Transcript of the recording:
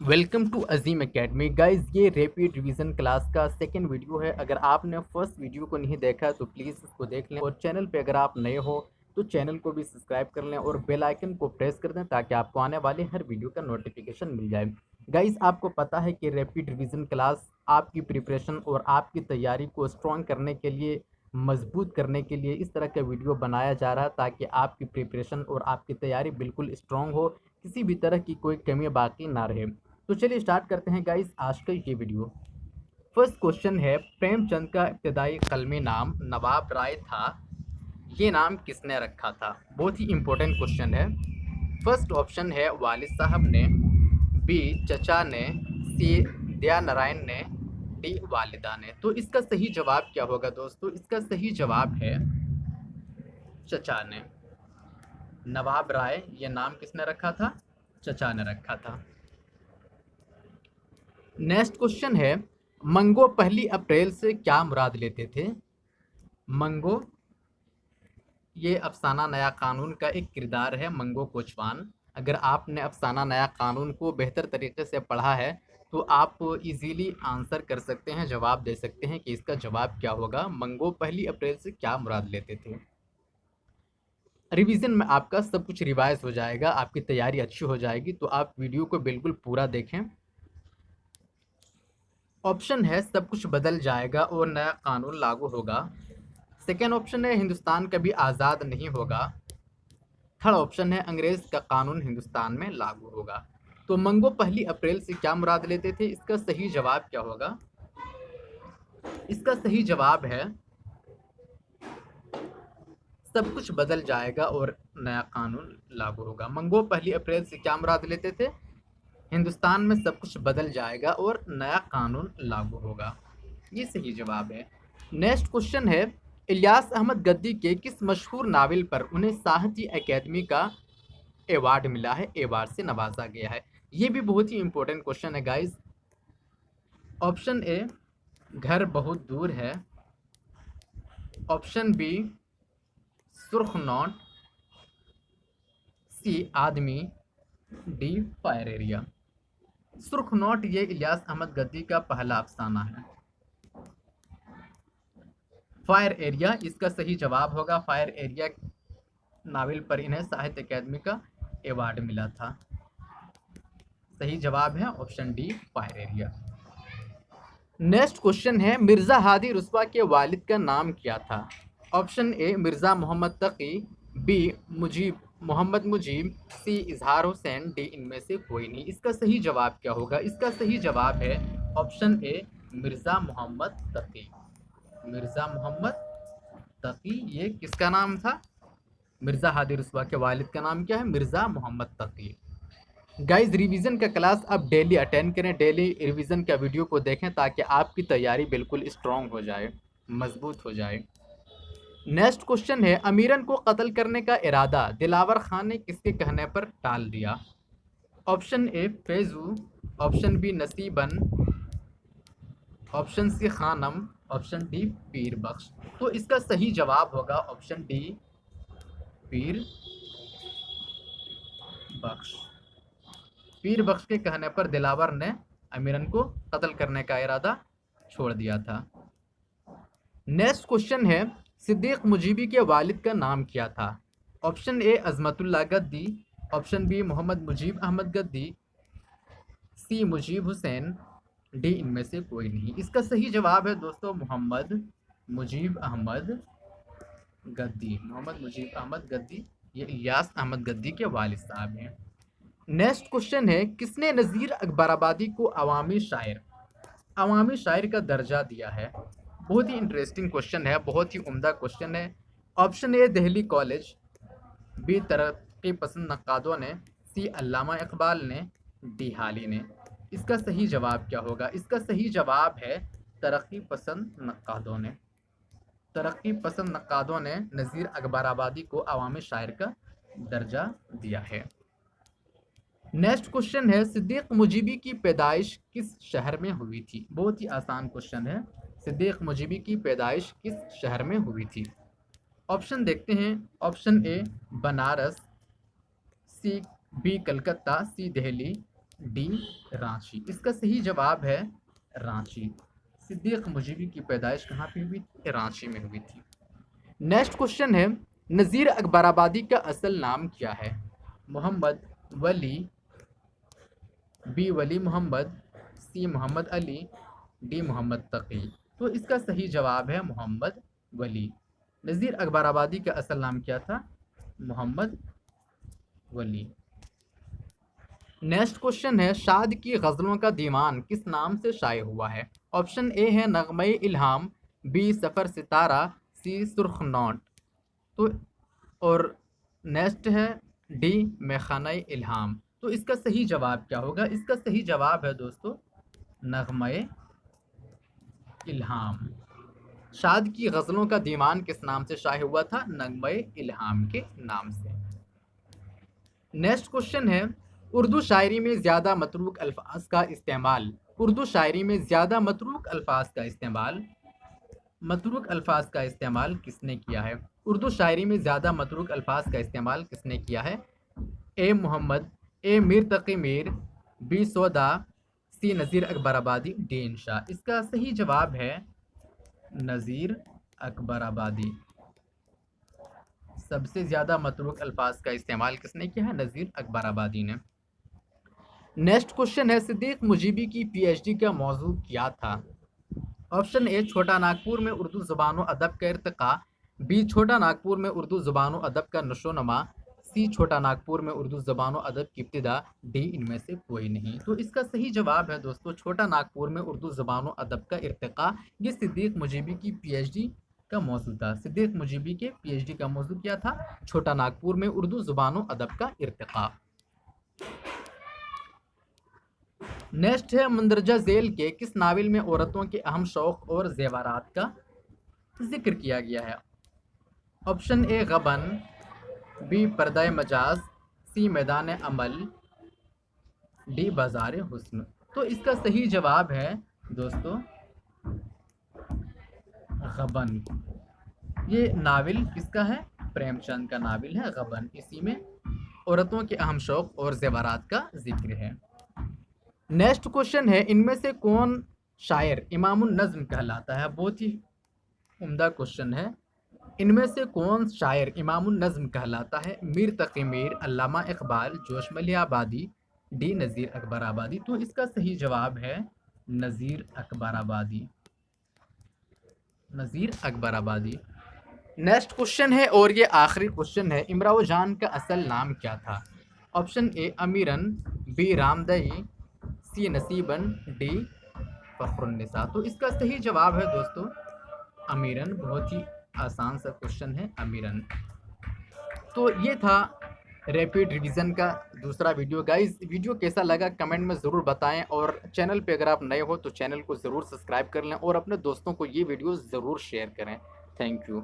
Welcome to Azeem academy guys. ये rapid revision class का second video है। अगर आपने फर्स्ट वीडियो को नहीं देखा तो प्लीज़ इसको देख लें, और चैनल पे अगर आप नए हो तो चैनल को भी सब्सक्राइब कर लें और बेल आइकन को प्रेस कर दें ताकि आपको आने वाले हर वीडियो का नोटिफिकेशन मिल जाए। गाइस, आपको पता है कि रैपिड रिवीजन क्लास आपकी प्रिपरेशन और आपकी तैयारी को स्ट्रॉन्ग करने के लिए, मजबूत करने के लिए इस तरह का वीडियो बनाया जा रहा है ताकि आपकी प्रिपरेशन और आपकी तैयारी बिल्कुल स्ट्रॉन्ग हो, किसी भी तरह की कोई कमी बाकी ना रहे। तो चलिए स्टार्ट करते हैं गाइस आज का ये वीडियो। फर्स्ट क्वेश्चन है, प्रेमचंद का इब्तदाई कलमी नाम नवाब राय था, ये नाम किसने रखा था? बहुत ही इंपॉर्टेंट क्वेश्चन है। फर्स्ट ऑप्शन है वालिद साहब ने, बी चचा ने, सी दया नारायण ने, डी वालिदा ने। तो इसका सही जवाब क्या होगा दोस्तों? इसका सही जवाब है चचा ने। नवाब राय ये नाम किसने रखा था? चचा ने रखा था। नेक्स्ट क्वेश्चन है, मंगो पहली अप्रैल से क्या मुराद लेते थे? मंगो ये अफसाना नया कानून का एक किरदार है, मंगो कोचवान। अगर आपने अफसाना नया कानून को बेहतर तरीके से पढ़ा है तो आप इजीली आंसर कर सकते हैं, जवाब दे सकते हैं कि इसका जवाब क्या होगा। मंगो पहली अप्रैल से क्या मुराद लेते थे। रिवीजन में आपका सब कुछ रिवाइज हो जाएगा, आपकी तैयारी अच्छी हो जाएगी, तो आप वीडियो को बिल्कुल पूरा देखें। ऑप्शन है सब कुछ बदल जाएगा और नया कानून लागू होगा। सेकेंड ऑप्शन है हिंदुस्तान कभी आज़ाद नहीं होगा। थर्ड ऑप्शन है अंग्रेज का कानून हिंदुस्तान में लागू होगा। तो मंगो पहली अप्रैल से क्या मुराद लेते थे, इसका सही जवाब क्या होगा? इसका सही जवाब है सब कुछ बदल जाएगा और नया कानून लागू होगा। मंगो पहली अप्रैल से क्या मुराद लेते थे? हिंदुस्तान में सब कुछ बदल जाएगा और नया कानून लागू होगा। ये सही जवाब है। नेक्स्ट क्वेश्चन है, इलियास अहमद गद्दी के किस मशहूर नावल पर उन्हें साहित्य अकेदमी का अवार्ड मिला है, अवार्ड से नवाजा गया है? ये भी बहुत ही इंपॉर्टेंट क्वेश्चन है गाइस। ऑप्शन ए घर बहुत दूर है, ऑप्शन बी सुर्ख नोट, सी आदमी, डी फायर एरिया। सुर्ख नोट ये इलियास अहमद गद्दी का पहला अफसाना है। फायर एरिया इसका सही जवाब होगा। फायर एरिया नावल पर इन्हें साहित्य अकेदमी का अवार्ड मिला था। सही जवाब है option D fire area. Next question है, मिर्जा हादी रुस्वा के वालिद का नाम क्या था? Option A Mirza Mohammad Taqi, B Mujib Mohammad Mujib, C Izhar Hussain, D इनमें से कोई नहीं। इसका सही जवाब क्या होगा? इसका सही जवाब है ऑप्शन ए मिर्जा मोहम्मद तकी। मिर्जा मोहम्मद तकी ये किसका नाम था? मिर्जा हादी रुस्वा के वालिद का नाम क्या है? मिर्जा मोहम्मद तकी। गाइस, रिवीजन का क्लास आप डेली अटेंड करें, डेली रिवीजन का वीडियो को देखें ताकि आपकी तैयारी बिल्कुल स्ट्रांग हो जाए, मजबूत हो जाए। नेक्स्ट क्वेश्चन है, अमीरन को कत्ल करने का इरादा दिलावर खान ने किसके कहने पर टाल दिया? Option A Faizu, option B Nasiban, option C Khanam, option D Pir Bakhsh. तो इसका सही जवाब होगा ऑप्शन डी पीर बख्श। पीर बख्श के कहने पर दिलावर ने अमीरन को कत्ल करने का इरादा छोड़ दिया था। नेक्स्ट क्वेश्चन है, सिद्दीक मुजीबी के वालिद का नाम क्या था? ऑप्शन ए अजमतुल्लाह गद्दी, ऑप्शन बी मोहम्मद मुजीब अहमद गद्दी, सी मुजीब हुसैन, डी इनमें से कोई नहीं। इसका सही जवाब है दोस्तों मोहम्मद मुजीब अहमद गद्दी। मोहम्मद मुजीब अहमद गद्दी ये इलियास अहमद गद्दी के वालिद साहब हैं। नेक्स्ट क्वेश्चन है, किसने नज़ीर अकबराबादी को अवामी शायर का दर्जा दिया है? बहुत ही इंटरेस्टिंग क्वेश्चन है, बहुत ही उम्दा क्वेश्चन है। Option A Delhi college, B तरक्की पसंद नक्कादों ने, सी अल्लामा इकबाल ने, डी हाली ने। इसका सही जवाब क्या होगा? इसका सही जवाब है तरक्की पसंद नक्कादों ने। तरक्की पसंद नक्कादों ने नज़ीर अकबराबादी को अवामी शायर का दर्जा दिया है। नेक्स्ट क्वेश्चन है, सिद्दीक मुजीबी की पैदाइश किस शहर में हुई थी? बहुत ही आसान क्वेश्चन है। सिद्दीक मुजीबी की पैदाइश किस शहर में हुई थी? ऑप्शन देखते हैं। Option A Banaras, C B Calcutta, C Delhi, D Ranchi. इसका सही जवाब है रांची। सिद्दीक मुजीबी की पैदाइश कहाँ पे हुई थी? रांची में हुई थी। नेक्स्ट क्वेश्चन है, नज़ीर अकबराबादी का असल नाम क्या है? मोहम्मद वली, बी वली मोहम्मद, सी मोहम्मद अली, डी मोहम्मद तकी। तो इसका सही जवाब है मोहम्मद वली। नज़ीर अकबराबादी का असल नाम क्या था? मोहम्मद वली। नेक्स्ट क्वेश्चन है, शाद की गज़लों का दीवान किस नाम से शाये हुआ है? ऑप्शन ए है नगमे इल्हाम, बी सफ़र सितारा, सी सुर्ख नोट। तो और नेक्स्ट है डी मेखाना इल्हाम। तो इसका सही जवाब क्या होगा? इसका सही जवाब है दोस्तों नगमे इल्हाम। शाद की गज़लों का दीवान किस नाम से शाये हुआ था? नगमे इल्हाम के नाम से। नेक्स्ट क्वेश्चन है, उर्दू शायरी में ज़्यादा मतरूक अल्फाज का इस्तेमाल, उर्दू शायरी में ज़्यादा मतरूक अल्फाज का इस्तेमाल, मतरूक अल्फाज का इस्तेमाल किसने किया है? उर्दू शायरी में ज़्यादा मतरूक अल्फाज का इस्तेमाल किसने किया है? ए मोहम्मद, ए मीर तकी मीर, बी सौदा, सी नज़ीर अकबराबादी, डी इंशा। इसका सही जवाब है नज़ीर अकबराबादी। सबसे ज़्यादा मतरूक अल्फाज का इस्तेमाल किसने किया है? नज़ीर अकबराबादी ने। नेक्स्ट क्वेश्चन है, सिद्दीक मुजीबी की पीएचडी का मौजू क्या था? ऑप्शन ए छोटा नागपुर में उर्दू ज़ुबान व अदब का इर्तिक़ा, बी छोटा नागपुर में उर्दू ज़ुबान व अदब का नशोनमा, सी छोटा नागपुर में उर्दू ज़ुबान व अदब की इब्तिदा, डी इनमें से कोई नहीं। तो इसका सही जवाब है दोस्तों छोटा नागपुर में उर्दू ज़ुबान व अदब का इर्तिक़ा। ये सिद्दीक मुजीबी की पीएचडी का मौजू था। सिद्दीक मुजीबी के पीएचडी का मौजू क्या था? छोटा नागपुर में उर्दू ज़ुबान व अदब का इर्तिक़ा। नेक्स्ट है, मंदरजा झेल के किस नावल में औरतों के अहम शौक और जेवरात का जिक्र किया गया है? ऑप्शन ए गबन, बी पर्दा मजाज, सी मैदान अमल, डी बाजार हुस्न। तो इसका सही जवाब है दोस्तों गबन। ये नावल किसका है? प्रेमचंद का नावल है गबन। इसी में औरतों के अहम शौक और जेवरात का जिक्र है। नेक्स्ट क्वेश्चन है, इनमें से कौन शायर इमामुन नज़्म कहलाता है? बहुत ही उम्दा क्वेश्चन है। इनमें से कौन शायर इमामुन नज़्म कहलाता है? मीर तकी मीर, अल्लामा इकबाल, जोशमली आबादी, डी नज़ीर अकबराबादी। तो इसका सही जवाब है नज़ीर अकबराबादी। नज़ीर अकबराबादी। नेक्स्ट क्वेश्चन है और ये आखिरी क्वेश्चन है, इमराव जान का असल नाम क्या था? Option A Ameeran, B Ramdai, C Nasiban, D Fakhrunnisa. तो इसका सही जवाब है दोस्तों अमीरन। बहुत ही आसान सा क्वेश्चन है अमीरन। तो ये था रैपिड रिवीजन का दूसरा वीडियो। गाइस वीडियो कैसा लगा कमेंट में ज़रूर बताएं, और चैनल पे अगर आप नए हो तो चैनल को ज़रूर सब्सक्राइब कर लें और अपने दोस्तों को ये वीडियो ज़रूर शेयर करें। Thank you.